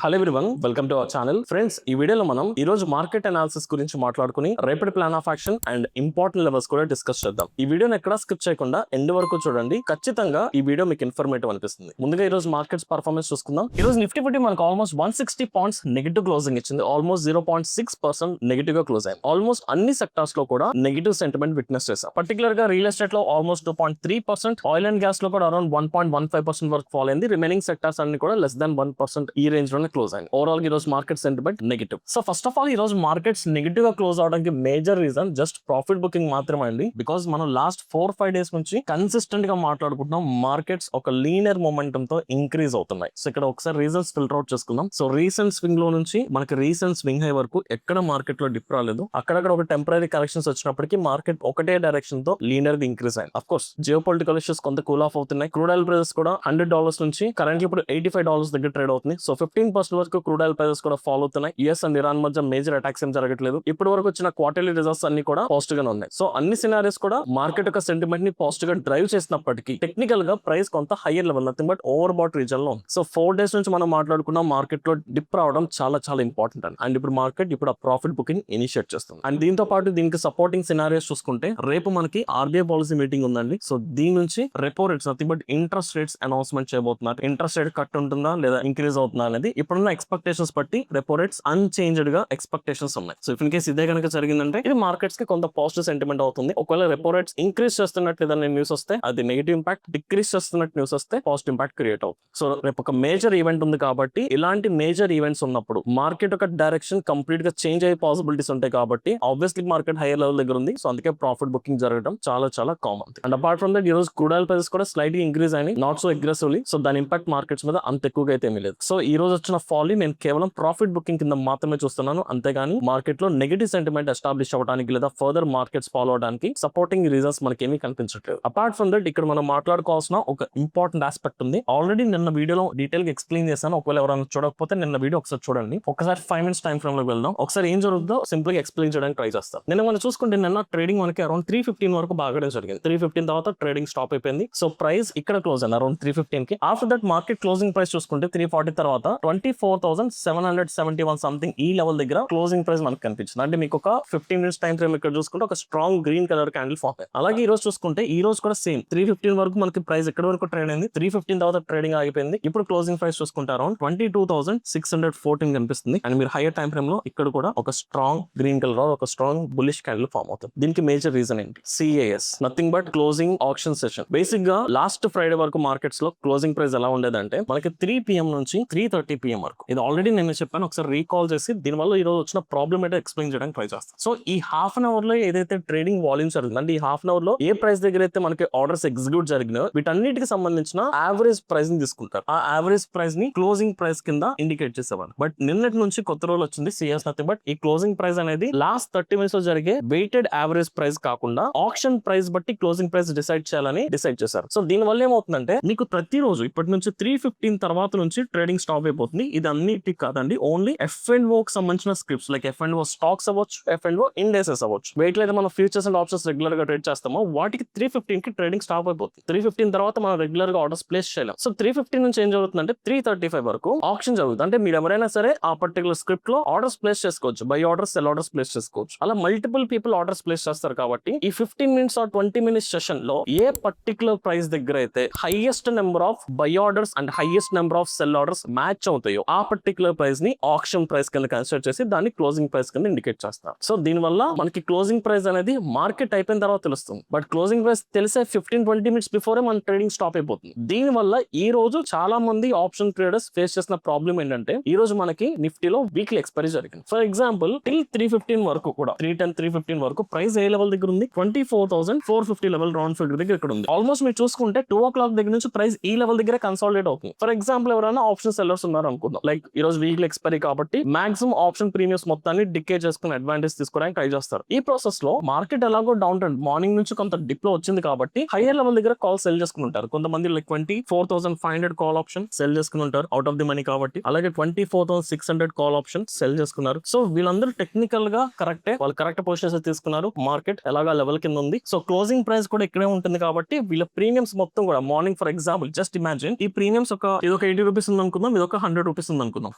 Hello everyone, welcome to our channel. Friends, ఈ వీడియోలో మనం ఈ రోజు మార్కెట్ అనాలిసిస్ గురించి మాట్లాడుకుని రేపటి plan of action and important levels కూడా డిస్కస్ చేద్దాం. ఈ వీడియోని ఎక్కడా స్కిప్ చేయకుండా ఎండ్ వరకు చూడండి. ఖచ్చితంగా ఈ వీడియో మీకు ఇన్ఫర్మేటివ్ అనిపిస్తుంది. ముందుగా ఈ రోజు మార్కెట్స్ పర్ఫార్మెన్స్ చూసుకుందాం. ఈ రోజు నిఫ్టీ ఫిఫ్టీ మనకు ఆల్మోస్ట్ 160 పాయింట్స్ నెగిటివ్ క్లోజింగ్ ఇచ్చింది. ఆల్మోస్ట్ 0.6% నెగిటివ్ గా క్లోజ్ అయింది. ఆల్మోస్ట్ అన్ని సెక్టార్స్ లో కూడా నెగిటివ్ సెంటిమెంట్ విట్నెస్ చేశాం. పర్టికులర్ గా రియల్ ఎస్టేట్ లో ఆల్మోస్ట్ 2.3%, ఆయిల్ అండ్ గ్యాస్ లో కూడా అరౌండ్ 1.15% వరకు ఫాల్ అయింది. రిమైనింగ్ సెక్టార్స్ అన్ని కూడా లెస్ దాన్ 1% ఈ రేంజ్ లోనే క్లోజ్ అయింది. ఓవరాల్ ఈ రోజు market sentiment negative. So first of all ఈ రోజు మార్కెట్స్ నెగిటివ్ గా క్లోజ్ అవడానికి major reason just profit booking మాత్రమే అండి. బికాస్ మనం లాస్ట్ 4-5 డేస్ నుంచి కన్సిస్టెంట్ గా మాట్లాడుకుంటున్నాం, మార్కెట్స్ ఒక లీనర్ మొమెంటం తో ఇంక్రీజ్ అవుతున్నాయి. సో ఇక్కడ ఒకసారి రీజన్స్ ఫిల్టర్ అవుట్ చేసుకుందాం. సో రీసెంట్ స్వింగ్ లో నుంచి మనకి రీసెంట్ స్వింగ్ హై వరకు ఎక్కడ మార్కెట్ లో డిప్ రాలేదు. అక్కడక్కడ ఒక టెంపరీ కరెక్షన్స్ వచ్చినప్పటికీ మార్కెట్ ఒకటే డైరెక్షన్ తో లీనర్ గా ఇంక్రీజ్ అయింది. Of course geo political issues కొంత కూల్ ఆఫ్ అవుతున్నాయి. క్రూడ్ ఆయిల్ ప్రైసెస్ కూడా $100 నుంచి కరెంట్లీ ఇప్పుడు $85 దగ్గర ట్రేడ్ అవుతుంది. సో 15% వరకు క్రూడ్ ఆయిల్ ప్రైసెస్ కూడా ఫాలో అవుతున్నాయి. యుఎస్ అండ్ ఇరాన్ మధ్య మేజర్ అటాక్స్ ఏం జరగట్లేదు. ఇప్పటి వరకు వచ్చిన క్వార్టర్లీ రిజల్ట్స్ అన్ని కూడా పాజిటివ్ గానే ఉన్నాయి. సో అన్ని సినారియోస్ కూడా మార్కెట్ యొక్క సెంటిమెంట్ ని పాజిటివ్ గా డ్రైవ్ చేసినప్పటికీ టెక్నికల్ గా ప్రైస్ కొంత higher level, nothing but over bat reason లో ఉంది. సో 4 డేస్ నుంచి మనం మాట్లాడుకున్న మార్కెట్ లో డిప్ రావడం చాలా చాలా ఇంపార్టెంట్ అండ్ ఇప్పుడు మార్కెట్ ఇప్పుడు ఆ ప్రాఫిట్ బుకింగ్ ఇనిషియేట్ చేస్తుంది. అండ్ దీంతో పాటు దీనికి సపోర్టింగ్ సినారియోస్ చూసుకుంటే రేపు మనకి ఆర్బీఐ పాలసీ మీటింగ్ ఉందండి. సో దీని నుంచి repo rates, nothing but interest rates announcement చేయబోతున్నారు. ఇంట్రెస్ట్ రేట్ కట్ ఉంటుందా లేదా ఇంక్రీజ్ అవుతుందా అనేది ఇప్పుడున్న ఎక్స్పెక్టేషన్స్ బట్టి రెపో రేట్స్ అన్చేంజ్డ్ గా ఎక్స్పెక్టేషన్స్ ఉన్నాయి. సో ఇన్ కేస్ ఇదే కనుక జరిగిందంటే ఇది మార్కెట్స్ కి కొంత పాజిటివ్ సెంటిమెంట్ అవుతుంది. ఒకవేళ రెపో రేట్స్ ఇంక్రీజ్ చేస్తున్నట్టు ఏదైనా న్యూస్ వస్తే అది నెగిటివ్ ఇంపాక్ట్, డిక్రీజ్ చేస్తున్నట్టు న్యూస్ వస్తే పాజిటివ్ ఇంపాక్ట్ క్రియేట్ అవుతుంది. సో రేపు ఒక మేజర్ ఈవెంట్ ఉంది కాబట్టి ఇలాంటి మేజర్ ఈవెంట్స్ ఉన్నప్పుడు మార్కెట్ ఒక డైరెక్షన్ కంప్లీట్ గా చేంజ్ అయ్యే పాసిబిలిటీస్ ఉంటాయి కాబట్టి ఆబ్వియస్లీ మార్కెట్ హైయర్ లెవెల్ దగ్గర ఉంది. సో అందుకే ప్రాఫిట్ బుకింగ్ జరగడం చాలా చాలా common. And apart from that ఈ రోజు క్రూడ్ ఆయిల్ ప్రైసెస్ కూడా స్లైట్ గా ఇంక్రీజ్ అయినాయి, నాట్ సో అగ్రెసివ్లీ. సో దాని ఇంపాక్ట్ మార్కెట్స్ మీద అంత ఎక్కువగా అయితే ఏమీ లేదు. సో ఈ రోజు వచ్చిన ఫాల్ ని నేను కేవలం ప్రాఫిట్ బుకింగ్ కింద మాత్రమే చూస్తున్నాను, అంతేగాని మార్కెట్ లో నెగిటివ్ సెంటిమెంట్ ఎస్టాబ్లిష్ అవ్వడానికి లేదా ఫర్దర్ మార్కెట్స్ ఫాలో అవడానికి సపోర్టింగ్ రీజన్స్ మనకి ఏమీ కనిపించట్లేదు. అపార్ట్ ఫ్రమ్ దట్ ఇక్కడ మనం మాట్లాడుకోవాల్సిన ఒక ఇంపార్టెంట్ ఆస్పెక్ట్ ఉంది. ఆల్రెడీ నిన్న వీడియోలో డీటెయిల్ గా ఎక్స్ప్లెయిన్ చేశాను. ఒకవేళ ఎవరైనా చూడకపోతే నిన్న వీడియో ఒకసారి చూడండి. ఒకసారి 5 minutes టైం ఫ్రేమ్ లో వెళ్దాం. ఒకసారి ఏం జరుగుతుందో సింపుల్ గా ఎక్స్ప్లెయిన్ చేయడానికి ట్రై చేస్తాం. నిన్న మనం చూసుకుంటే నిన్న ట్రేడింగ్ మనకి అరౌండ్ 315 వరకు బాగానే జరిగింది. 315 తర్వాత ట్రేడింగ్ స్టాప్ అయిపోయింది. సో ప్రైస్ ఇక్కడ క్లోజ్ అయింది అరౌండ్ 315 కి. After that market closing price చూసుకుంటే 340 తర్వాత 24,771 సంథింగ్ ఈ లెవెల్ దగ్గర క్లోజింగ్ ప్రైస్ మనకు కనిపించింది. అంటే మీకు ఒక 15 minutes టైం ఫ్రేమ్ ఇక్కడ చూసుకుంటే ఒక strong green colour candle form అయింది. అలాగే ఈ రోజు చూసుకుంటే ఈ రోజు కూడా సేమ్ 315 వరకు మనకి ప్రైస్ ఎక్కడ వరకు ట్రేడ్ అయింది. 315 తర్వాత ట్రేడింగ్ ఆగిపోయింది. ఇప్పుడు క్లోజింగ్ ప్రైస్ చూసుకుంటే అరౌండ్ 22,614 కనిపిస్తుంది. అండ్ మీరు హైయర్ టైం ఫ్రేమ్ లో ఇక్కడ కూడా ఒక స్ట్రాంగ్ గ్రీన్ కలర్ ఒక స్ట్రాంగ్ బుల్లిష్ క్యాండిల్ ఫామ్ అవుతుంది. దీనికి మేజర్ రీజన్ ఏంటి? CAS, nothing but closing option session. Basic గా లాస్ట్ ఫ్రైడే వరకు మార్కెట్స్ లో క్లోజింగ్ ప్రైస్ ఎలా ఉండేదంటే మనకి 3 PM నుంచి 3:30 PM వరకు. ఇది ఆల్రెడీ నేను చెప్పాను, ఒకసారి రీకాల్ చేసి దీని వల్ల ఈ రోజు వచ్చిన ప్రాబ్లమ్ ఏంటో ఎక్స్ప్లెయిన్ చేయడానికి ట్రై చేస్తాను. సో ఈ హాఫ్ అన్ అవర్ లో ఏదైతే ట్రేడింగ్ వాల్యూమ్స్ జరుగుతుంది అంటే ఈ హాఫ్ అన్ అవర్ లో ఏ ప్రైస్ దగ్గర అయితే మనకి ఆర్డర్స్ ఎగ్జిక్యూట్ జరిగినాయో వీటన్నిటికి సంబంధించిన యావరేజ్ ప్రైస్ ని తీసుకుంటారు. ఆ యావరేజ్ ప్రైస్ ని క్లోజింగ్ ప్రైస్ కింద ఇండికేట్ చేసేవారు. బట్ నిన్నటి నుంచి కొత్త రోజు వచ్చింది CAS, నథింగ్ బట్ ఈ క్లోజింగ్ ప్రైస్ అనేది లాస్ట్ 30 minutes లో జరిగే వెయిటెడ్ యావరేజ్ ప్రైస్ కాకుండా ఆప్షన్ ప్రైస్ బట్టి క్లోజింగ్ ప్రైస్ డిసైడ్ చేయాలని డిసైడ్ చేశారు. సో దీని వల్ల ఏమవుతుందంటే మీకు ప్రతిరోజు ఇప్పటి నుంచి 315 తర్వాత నుంచి ట్రేడింగ్ స్టాప్ అయిపోతుంది. ఇది అన్నిటికి కాదండి, ఓన్లీ F&O కి సంబంధించిన స్క్రిప్ట్స్ లైక్ F&O స్టాక్స్ అవ్వచ్చు, F&O ఇండెక్సెస్ అవ్వచ్చు. వెయిట్ అయితే మనం ఫ్యూచర్స్ అండ్ ఆప్షన్స్ రెగ్యులర్ గా ట్రేడ్ చేస్తామో వాటికి 315 కి ట్రేడింగ్ స్టాప్ అయిపోతుంది. 315 తర్వాత మనం రెగ్యులర్ గా ఆర్డర్స్ ప్లేస్ చేయలేం. సో 315 నుంచి ఏం జరుగుతుందంటే 335 వరకు ఆప్షన్ జరుగుతుంది. అంటే మీరు ఎవరైనా సరే ఆ పర్టికులర్ స్క్రిప్ట్ లో ఆర్డర్స్ ప్లేస్ చేసుకోవచ్చు, by orders, cell orders place చేసుకోవచ్చు. అలా మల్టిపుల్ పీపుల్ ఆర్డర్స్ ప్లేస్ చేస్తారు కాబట్టి ఈ 15 minutes ఆర్ 20 minutes సెషన్ లో ఏ పర్టికులర్ ప్రైస్ దగ్గర అయితే highest number of by orders and highest number of cell orders match అవుతాయో ఆ పర్టికులర్ ప్రైస్ ని ఆప్షన్ ప్రైస్ కింద కన్సిడర్ చేసి దాన్ని క్లోజింగ్ ప్రైస్ కింద ఇండికేట్ చేస్తారు. సో దీని వల్ల మనకి క్లోజింగ్ ప్రైస్ అనేది మార్కెట్ అయిపోయిన తర్వాత తెలుస్తుంది. బట్ క్లోజింగ్ ప్రైస్ తెలిసే 15-20 minutes బిఫోరే మన ట్రేడింగ్ స్టాప్ అయిపోతుంది. దీని వల్ల ఈ రోజు చాలా మంది ఆప్షన్ ట్రేడర్స్ ఫేస్ చేసిన ప్రాబ్లం ఏంటంటే ఈ రోజు మనకి నిఫ్టీలో వీక్లీ ఎక్స్పైరీ జరిగింది. ఫర్ ఎగ్జాంపుల్ టిల్ 315 వరకు కూడా 310-315 వరకు ప్రైస్ ఏ లెవెల్ దగ్గర ఉంది? 24,450 లెవెల్ రౌండ్ ఫిగర్ దగ్గర ఇక్కడ ఉంది. ఆల్మోస్ట్ మీరు చూసుకుంటే 2 o'clock దగ్గర నుంచి ప్రైస్ ఈ లెవెల్ దగ్గర కన్సాలిడేట్ అవుతుంది. ఫర్ ఎగ్జాంపుల్ ఎవరైనా ఆప్షన్ సెల్లర్స్ ఉన్నారు అనుకుందాం, లైక్ ఈ రోజు వీక్లీ ఎక్స్పైరీ కాబట్టి మాక్సిమం ఆప్షన్ ప్రీమియమ్స్ మొత్తాన్ని డికే చేసుకుని అడ్వాంటేజ్ తీసుకోవడానికి ట్రై చేస్తారు. ఈ ప్రాసెస్ లో మార్కెట్ ఎలాగో డౌన్ ట్రెండ్ మార్నింగ్ నుంచి కొంత డిప్ లో వచ్చింది కాబట్టి హైయర్ లెవెల్ దగ్గర కాల్ సెల్ చేసుకుని ఉంటారు. కొంతమంది లైక్ 24,500 కాల్ ఆప్షన్ సెల్ చేసుకుని ఉంటారు అవుట్ ఆఫ్ ది మనీ కాబట్టి. అలాగే 24,600 కాల్ ఆప్షన్ సెల్ చేసుకున్నారు. సో వీళ్ళందరూ టెక్నికల్ గా కరెక్టే, వాళ్ళు కరెక్ట్ పొజిషన్స్ తీసుకున్నారు. మార్కెట్ ఎలాగా లెవెల్ కింద ఉంది. సో క్లోజింగ్ ప్రైస్ కూడా ఇక్కడే ఉంటుంది కాబట్టి వీళ్ళ ప్రీమియమ్స్ మొత్తం కూడా morning for example just imagine ఈ ప్రీమియమ్స్ ఒక 80 రూపీస్ ఉంది అనుకుందాం, ఇది ఒక 100 రూపీస్ ఉంది అనుకుందాం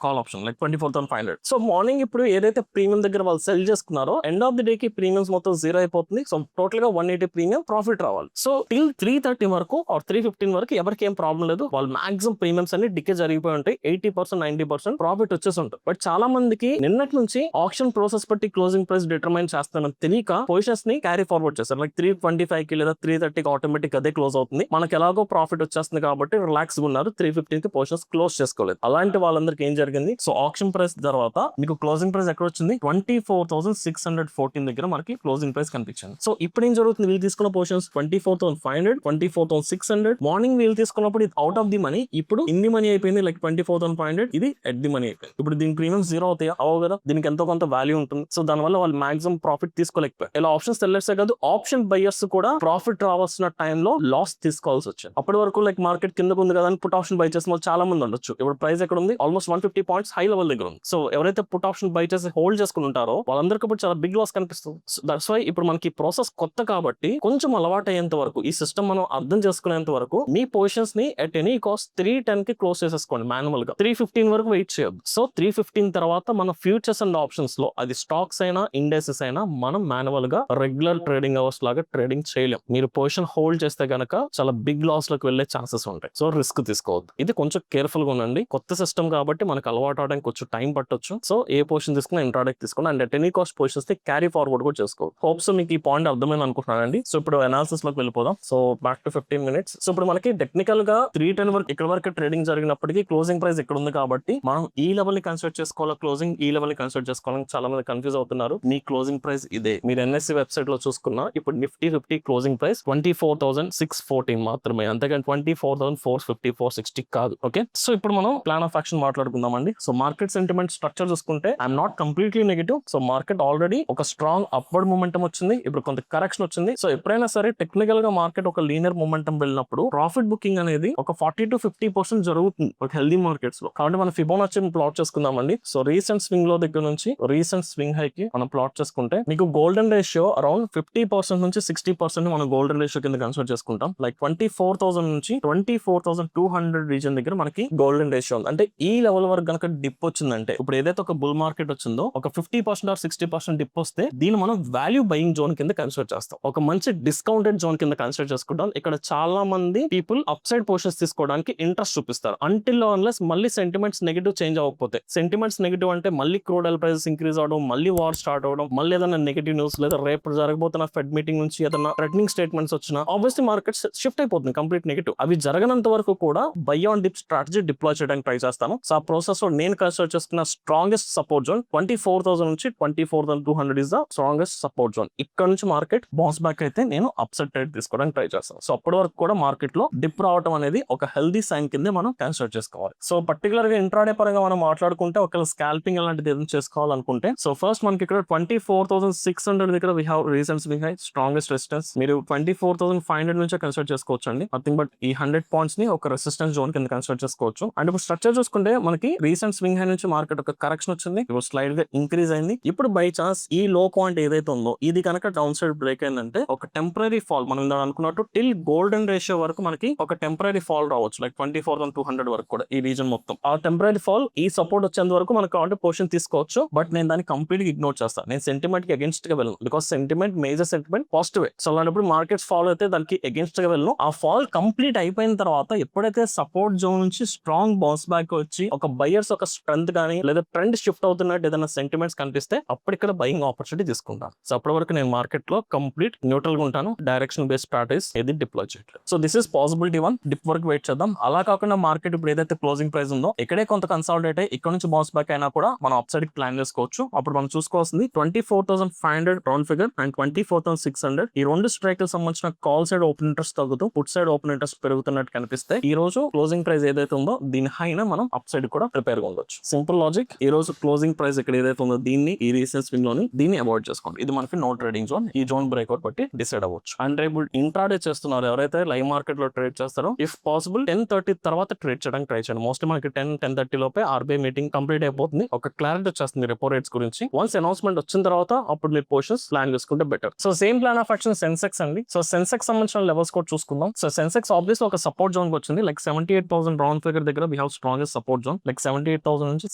call option like 24,500. So morning ఇప్పుడు ఏదైతే ప్రీమియం దగ్గర వాళ్ళు సెల్ చేసుకున్నారో ఎండ్ ఆఫ్ ది డే కి ప్రీమియమ్స్ మొత్తం జీరో అయిపోతుంది. సో టోటల్ గా 180 ప్రీమియం ప్రాఫిట్ రావాలి. సో టిల్ 330 వరకు ఆర్ 315 వరకు ఎవరికి ఏం ప్రాబ్లం లేదు. వాళ్ళు మాక్సిమం ప్రీమియమ్స్ అన్ని డికే జరిగిపోయి ఉంటాయి. 80% 90% ప్రాఫిట్ వచ్చేసి ఉంటుంది. బట్ చాలా మందికి నిన్నటి నుంచి ఆప్షన్ ప్రాసెస్ బట్టి క్లోజింగ్ ప్రైస్ డిటర్మైన్ చేస్తానని తెలియక పొజిషన్స్ ని క్యారీ ఫార్వర్డ్ చేస్తారు. లైక్ 325 కి లేదా 330 కి ఆటోమేటిక్ అదే క్లోజ్ అవుతుంది. మనకి ఎలాగో ప్రాఫిట్ వచ్చేస్తుంది కాబట్టి రిలాక్స్ గా ఉన్నారు. 315 కి పొజిషన్స్ క్లోజ్ చేసుకోలేదు. అలాంటి వాళ్ళందరికీ ఏం జరిగింది? సో ఆప్షన్ ప్రైస్ తర్వాత మీకు క్లోజింగ్ ప్రైస్ ఎక్కడ వచ్చింది? 24,614 దగ్గర మనకి క్లోజింగ్ ప్రైస్ కనిపించింది. సో ఇప్పుడు ఏం జరుగుతుంది? వీళ్ళు తీసుకున్న పొజిషన్స్ 24,500, 24,600. మార్నింగ్ వీళ్ళు తీసుకున్నప్పుడు ఇది అవుట్ ఆఫ్ ది మనీ. ఇప్పుడు ఇన్ ది మనీ అయిపోయింది. లైక్ 24,500 ఇది ఎట్ ది మనీ అయిపోయింది. ఇప్పుడు దీని ప్రీమియం జీరో అవుతాయా? అవ్వవు కదా. దీనికి ఎంతో కొంత వాల్యూ ఉంటుంది. సో దానివల్ల వాళ్ళు మాక్సిమం ప్రాఫిట్ తీసుకోలేకపోయారు. ఇలా ఆప్షన్ సెల్లర్స్ కాదు, ఆప్షన్ బయర్స్ కూడా ప్రాఫిట్ రావాల్సిన టైంలో లాస్ తీసుకోవాల్సి వచ్చింది. అప్పటి వరకు లైక్ మార్కెట్ కిందకు ఉంది కదా అని పుట్ ఆప్షన్ బై చేసిన వాళ్ళు చాలా మంది ఉండొచ్చు. ఇప్పుడు ప్రైస్ ఎక్కడ ఉంది? ఆల్మోస్ట్ 150 పాయింట్స్ హై లెవెల్ దగ్గర ఉంది. సో ఎవరైతే పుట్ ఆప్షన్ బై చేసి హోల్డ్ చేసుకుని ఉంటారో వాళ్ళందరికీ ఇప్పుడు చాలా బిగ్ లాస్ కనిపిస్తుంది. దట్స్ వై ఇప్పుడు మనకి ప్రాసెస్ కొత్త కాబట్టి కొంచెం అలవాటు అయ్యేంత వరకు, ఈ సిస్టమ్ మనం అర్థం చేసుకునేంత వరకు మీ పొజిషన్స్ ని ఎట్ ఎనీ కాస్ట్ 310 కి క్లోజ్ చేసేసుకోండి మాన్యువల్ గా. 315 వరకు వెయిట్ చేయొద్దు. సో 315 తర్వాత మన ఫ్యూచర్స్ అండ్ ఆప్షన్స్ లో అది స్టాక్స్ అయినా ఇండెక్సెస్ అయినా మనం మాన్యువల్ గా రెగ్యులర్ ట్రేడింగ్ అవర్స్ లాగా ట్రేడింగ్ చేయలేం. మీరు పొజిషన్ హోల్డ్ చేస్తే గనక చాలా బిగ్ లాస్ లోకి వెళ్లే ఛాన్సెస్ ఉంటాయి. సో రిస్క్ తీసుకోవద్దు. ఇది కొంచెం కేర్ఫుల్ గా ఉండండి. కొత్త సిస్టమ్ కాబట్టి మనకు అలవాటు అవడానికి కొంచెం టైం పట్టొచ్చు. సో ఏ పొజిషన్ తీసుకున్నా ఇంట్రాడేకి తీసుకున్నా and any cost positions carry forward కూడా చేసుకోవాలి. హోప్స్ మీకు ఈ పాయింట్ అర్థమైంది అనుకుంటున్నానండి. సో ఇప్పుడు అనాలిసిస్ లోకి వెళ్ళిపోదాం. So back to 15 minutes. So ఇప్పుడు మనకి టెక్నికల్ గా 310 వరకు ఇక్కడ వరకు ట్రేడింగ్ జరిగినప్పటికీ క్లోజింగ్ ప్రైస్ ఇక్కడ ఉంది కాబట్టి మనం ఈ లెవెల్ ని కన్సిడర్ చేసుకోవాలా, క్లోజింగ్ ఈ లెవెల్ ని కన్సిడర్ చేసుకోవాలని చాలా మంది కన్ఫ్యూజ్ అవుతున్నారు. మీ క్లోజింగ్ ప్రైస్ ఇదే. మీరు ఎన్ఎస్సి వెబ్సైట్ లో చూసుకున్నా ఇప్పుడు నిఫ్టీ 50 క్లోజింగ్ ప్రైస్ 24,614 మాత్రమే, అంతేగాని 24,450 460 కాదు. ఓకే, సో ఇప్పుడు మనం ప్లాన్ ఆఫ్ యాక్షన్ మాట్లాడుకుందామండి. సో మార్కెట్ సెంటిమెంట్ స్ట్రక్చర్ చూసుకుంటే I'm not completely negative. So market already ఒక స్ట్రాంగ్ అప్వర్డ్ మూమెంటం వచ్చింది. ఇప్పుడు కొంత కరెక్షన్ వచ్చింది. సో ఎప్పుడైనా సరే టెక్నికల్ గా మార్కెట్ ఒక లీనియర్ మూమెంటం వెళ్ళినప్పుడు ప్రాఫిట్ బుకింగ్ అనేది ఒక 40 to 50% జరుగుతుంది ఒక హెల్దీ మార్కెట్స్ లో. కాబట్టి మనం ఫిబోనాచి ప్లాట్ చేసుకుందామండి. సో రీసెంట్ స్వింగ్ లో దగ్గర నుంచి రీసెంట్ స్వింగ్ హై కి మనం ప్లాట్ చేసుకుంటే మీకు గోల్డెన్ రేషియో అరౌండ్ 50% నుంచి 60% మనం గోల్డెన్ రేషియో కింద కన్సిడర్ చేసుకుంటాం. లైక్ 24,000 నుంచి 24,200 రీజన్ దగ్గర మనకి గోల్డెన్ రేషియో ఉంది. అంటే ఈ లెవెల్ వరకు కనుక డిప్ వచ్చిందంటే, ఇప్పుడు ఏదైతే ఒక బుల్ మార్కెట్ వచ్చిందో ఒక 50% ఆర్ 60% డిప్ వస్తే దీన్ని మనం వాల్యూ బయింగ్ జోన్ కింద కన్సిడర్ చేస్తాం. ఒక మంచి డిస్కౌంటెడ్ జోన్ కింద కన్సిడర్ చేసుకుంటాం. ఇక్కడ చాలా మంది పీపుల్ అప్ సైడ్ పొజిషన్స్ తీసుకోవడానికి ఇంట్రెస్ట్ చూపిస్తారు అంటిల్ అన్లెస్ మళ్ళీ సెంటిమెంట్స్ నెగిటివ్ చేంజ్ అవ్వకపోతే. సెంటిమెంట్స్ నెగిటివ్ అంటే మళ్ళీ క్రూడ్ ఆయిల్ ప్రైసెస్ ఇంక్రీజ్ అవడం, మళ్ళీ వార్ స్టార్ట్ అవడం, మళ్ళీ ఏదైనా నెగిటివ్ న్యూస్ లేదా రేపు జరగబోతున్న ఫెడ్ మీటింగ్ నుంచి ఏదైనా థ్రెటనింగ్ స్టేట్మెంట్స్ వచ్చినా ఆబ్వియస్లీ మార్కెట్ షిఫ్ట్ అయిపోతుంది కంప్లీట్ నెగిటివ్. అవి జరగనంత వరకు కూడా by on dip strategy deploy చేయడానికి ట్రై చేస్తాను. సో ఆ ప్రాసెస్ లో నేను కన్సిడర్ చేసుకున్న స్ట్రాంగెస్ట్ సపోర్ట్ జోన్ 24,000 నుంచి 24,200 is the strongest support zone. ఇక్కడ నుంచి మార్కెట్ బౌన్స్ బ్యాక్ అయితే నేను అప్సెట్ ట్రేడ్ తీసుకోవడానికి ట్రై చేస్తాను. సో అప్పటి వరకు కూడా మార్కెట్ లో డిప్ రావడం అనేది ఒక హెల్దీ సైన్ కింద మనం కన్సిడర్ చేసుకోవాలి. సో పర్టికులర్ గా ఇంట్రాడే పరంగా మనం మాట్లాడుకుంటే ఒకవేళ స్కాల్పింగ్ అలాంటిది ఏదైనా చేసుకోవాలనుకుంటే, సో ఫస్ట్ మనకి ఇక్కడ 24,600 దగ్గర we have recent swing high, strongest resistance. మీరు 24,500 నుంచే కన్సిడర్ చేసుకోవచ్చు అండి. నథింగ్ బట్ ఈ 100 పాయింట్స్ ని ఒక రెసిస్టెన్స్ జోన్ కింద కన్సిడర్ చేసుకోవచ్చు. అండ్ ఇప్పుడు స్ట్రక్చర్ చూసుకుంటే మనకి రీసెంట్ స్వింగ్ హై నుంచి మార్కెట్ ఒక కరెక్షన్ వచ్చింది, ఇప్పుడు స్లైడ్ గా ఇంక్రీజ్ అయింది. ఇప్పుడు బై ఛాన్స్ ఈ లో పాయింట్ ఏదైతే ఉందో ఇది కనుక డౌన్ సైడ్ బ్రేక్ అయిందంటే ఒక టెంపరీ ఫాల్, మనం ఇందాక అనుకున్నట్టు టిల్ గోల్డెన్ రేషియో వరకు మనకి ఒక టెంపరీ ఫాల్ రావచ్చు. లైక్ 24,200 వరకు కూడా ఈ రీజన్ మొత్తం. ఆ టెంపరీ ఫాల్ ఈ సపోర్ట్ వచ్చేంత వరకు మనకు కావాలంటే పొజిషన్ తీసుకోవచ్చు. బట్ నేను దాన్ని కంప్లీట్ గా ఇగ్నోర్ చేస్తాను. నేను సెంటిమెంట్ కి అగేన్స్ట్ గా వెళ్ళను. Because sentiment major sentiment positive. So అలాంటప్పుడు మార్కెట్స్ ఫాల్ అయితే దానికి అగేన్స్ట్ గా వెళ్ళను. ఆ ఫాల్ కంప్లీట్ అయిపోయిన తర్వాత ఎప్పుడైతే సపోర్ట్ జోన్ నుంచి స్ట్రాంగ్ బౌన్స్ బ్యాక్ వచ్చి ఒక బయర్స్ ఒక స్ట్రెంత్ కానీ లేదా ట్రెండ్ షిఫ్ట్ అవుతున్నట్టు ఏదైనా సెంటిమెంట్స్ కనిపిస్తే అప్పుడు ఇక్కడ బయింగ్ ఆపర్చునిటీ తీసుకుంటాను. సో అప్పటి వరకు నేను మార్కెట్ లో కంప్లీట్ న్యూట్రల్ గా ఉంటాను. డైరెక్షన్ బేస్డ్ స్ట్రాటజీస్ ఏది డిప్లాయ్ చేయట్లేదు. So this is possibility 1. Dip వరకు వెయిట్ చేద్దాం. అలా కాకుండా మార్కెట్ ఇప్పుడు ఏదైతే క్లోజింగ్ ప్రైస్ ఉందో ఇక్కడే కొంత కన్సాలిడేట్ అయ్యి ఇక్కడ నుంచి బౌన్స్ బ్యాక్ అయినా కూడా మనం అప్ సైడ్ కి ప్లాన్ చేసుకోవచ్చు. అప్పుడు మనం చూసుకోవాల్సింది 24,500 రౌండ్ ఫిగర్ అండ్ 24,600. ఈ రెండు స్ట్రైక్ కి సంబంధించిన కాల్ సైడ్ ఓపెన్ ఇంట్రెస్ట్ తగ్గుతూ పుట్ సైడ్ ఓపెన్ ఇంట్రెస్ట్ పెరుగుతున్నట్టు కనిపిస్తే ఈ రోజు క్లోజింగ్ ప్రైస్ ఏదైతే ఉందో దీని హైన మనం అప్ సైడ్ కూడా ప్రిపేర్ గా ఉండొచ్చు. Simple logic. ఈ రోజు క్లోజింగ్ ప్రైస్ ఇక్కడ ఏదైతే ఉందో దీన్ని ఈ రీసెంట్ స్వింగ్ లోని దీన్ని అవాయిడ్ చేసుకోండి. ఇది మనకి నో ట్రేడింగ్ జోన్. ఈ జోన్ బ్రేక్అవుట్ బట్టి డిసైడ్ అవ్వచ్చు. అండ్ రేపు ఇంట్రాడే చేస్తున్నారు ఎవరైతే లైవ్ మార్కెట్ లో ట్రేడ్ చేస్తారో ఇఫ్ పాసిబుల్ 10:30 తర్వాత ట్రేడ్ చేయడానికి ట్రై చేయండి. మోస్ట్లీ మనకి 10:30 లోపే ఆర్బీఐ మీటింగ్ కంప్లీట్ అయిపోతుంది. ఒక క్లారిటీ వచ్చేస్తుంది రెపో రేట్స్ గురించి. వన్స్ అనౌన్స్మెంట్ వచ్చిన తర్వాత అప్పుడు మీరు పొజిషన్స్ ప్లాన్ చేసుకుంటే better. So same plan of action Sensex అండి. సో సెన్సెక్స్ సంబంధించిన లెవెల్స్ కూడా చూసుకుందాం. సో సెన్సెక్స్ ఆబ్వియస్ ఒక సపోర్ట్ జోన్ వచ్చింది. లైక్ 78,000 రౌండ్ ఫిగర్ దగ్గర we have strongest support zone like 78,000 నుంచి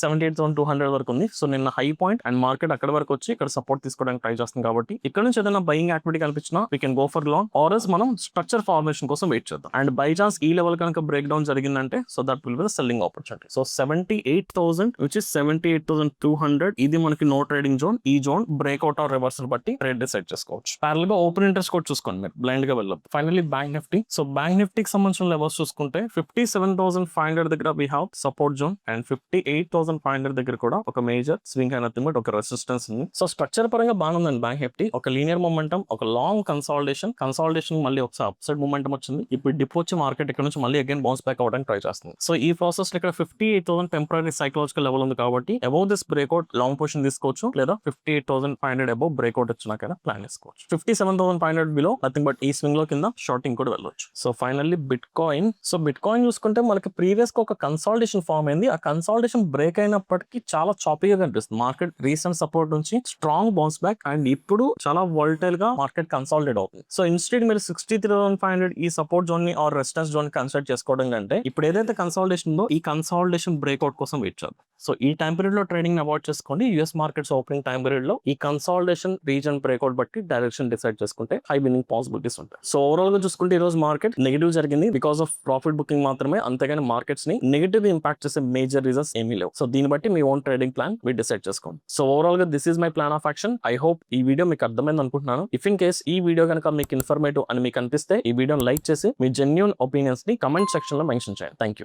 78,200 వరకు ఉంది. సో నిన్న హై పాయింట్ అండ్ మార్కెట్ అక్కడ వరకు వచ్చి ఇక్కడ సపోర్ట్ తీసుకోవడానికి ట్రై చేస్తుంది కాబట్టి ఇక్కడ నుంచి ఏదైనా బయింగ్ యాక్టివిటీ కనిపించినా we can go for long or else మనం స్ట్రక్చర్ ఫార్మేషన్ కోసం వెయిట్ చేద్దాం. అండ్ బై ఛాన్స్ ఈ లెవెల్ కనుక బ్రేక్ డౌన్ జరిగిందంటే so that will be the selling opportunity. So 78,000 which is 78,200 ఇది మనకి నో ట్రేడింగ్ జోన్. ఈ జోన్ బ్రేక్అవుట్ ఆర్ రివర్సల్ బట్టి ట్రేడ్ డిసైడ్ చేసుకోవచ్చు. ప్యారల్ గా ఓపెన్ ఇంట్రెస్ట్ కూడా చూసుకోండి, మీరు బ్లైండ్ గా వెళ్ళదు. Finally bank Nifty. So bank నిఫ్టీకి సంబంధించిన లెవెల్స్ చూసుకుంటే 57,500 దగ్గర we have support zone and 58,500 దగ్గర కూడా ఒక మేజర్ స్వింగ్ అయిన బట్ ఒక రెసిస్టెన్స్ ఉంది. సో స్ట్రక్చర్ పరంగా బాగుందండి బ్యాంక్ నిఫ్టీ. ఒక లీనియర్ మొమెంటం, ఒక లాంగ్ కన్సాలిడేషన్ మళ్ళీ ఒకసారి అప్సైడ్ మూమెంటం వచ్చింది. ఇప్పుడు డిప్ వచ్చి మార్కెట్ ఇక్కడ నుంచి మళ్ళీ అగైన్ బౌన్స్ బ్యాక్ అవ్వడానికి ట్రై చేస్తుంది. సో ఈ ప్రాసెస్ లో ఇక్కడ 58,000 టెంపరీ సైకలాజికల్ లెవెల్ ఉంది కాబట్టి above this breakout long position తీసుకోవచ్చు, లేదా 58,500 అబౌవ్ బ్రేక్అవుట్ వచ్చినాకైనా ప్లాన్ చేసుకోవచ్చు. 57,500 బిలో నథింగ్ బట్ ఈ స్వింగ్ లో కింద షార్టింగ్ కూడా వెళ్ళవచ్చు. So finally bit coin. So bit coin చూసుకుంటే మనకి ప్రీవియస్ గా ఒక కన్సాలిడేషన్ ఫామ్ అయింది. ఆ కన్సాలిడేషన్ బ్రేక్ అయినప్పటికీ చాలా చాపీగా కనిపిస్తుంది. మార్కెట్ రీసెంట్ సపోర్ట్ నుంచి స్ట్రాంగ్ బౌన్స్ బ్యాక్ అండ్ ఇప్పుడు చాలా వోల్టైల్ గా మార్కెట్ కన్సాలిడేట్ అవుతుంది. సో ఇన్స్టెడ్ మీరు 63,500 ఈ సపోర్ట్ జోన్ ని ఆర్ రెసిస్టెన్స్ జోన్ కన్సిడర్ చేసుకోవడం కంటే ఇప్పుడు ఏదైతే కన్సాలిడేషన్ ఉందో ఈ కన్సాలిడేషన్ బ్రేక్అవుట్ కోసం వెయిట్ చేద్దాం. సో ఈ టైం పీరియడ్ లో ట్రేడింగ్ అవాయిడ్ చేసుకోండి. US markets opening time period లో ఈ కన్సాలిడేషన్ రీజన్ బ్రేక్అవుట్ బట్టి డైరెక్షన్ డిసైడ్ చేసుకుంటే హై విన్నింగ్ పాసిబిలిటీస్ ఉంటాయి. సో ఓవరాల్ గా చూసుకుంటే ఈ రోజు మార్కెట్ నెగిటివ్ జరిగింది బికాస్ ఆఫ్ ప్రాఫిట్ బుకింగ్ మాత్రమే, అంతేగాని మార్కెట్స్ ని నెగిటివ్ ఇంపాక్ట్ చేసే మేజర్ రీజన్స్ ఏమీ లేవు. సో దీన్ని బట్టి మీ ఓన్ ట్రేడింగ్ ప్లాన్ మీరు డిసైడ్ చేసుకోండి. సో ఓవరాల్ గా this is my plan of action. I hope ఈ వీడియో మీకు అర్థమైంది అనుకుంటున్నాను. ఇఫ్ ఇన్ కేస్ ఈ వీడియో కనుక మీకు ఇన్ఫర్మేటివ్ అని మీకు అనిపిస్తే ఈ వీడియోని లైక్ చేసి మీ జెన్యూన్ ఒపీనియన్స్ ని కమెంట్ సెక్షన్ లో మెన్షన్ చేయండి. Thank you.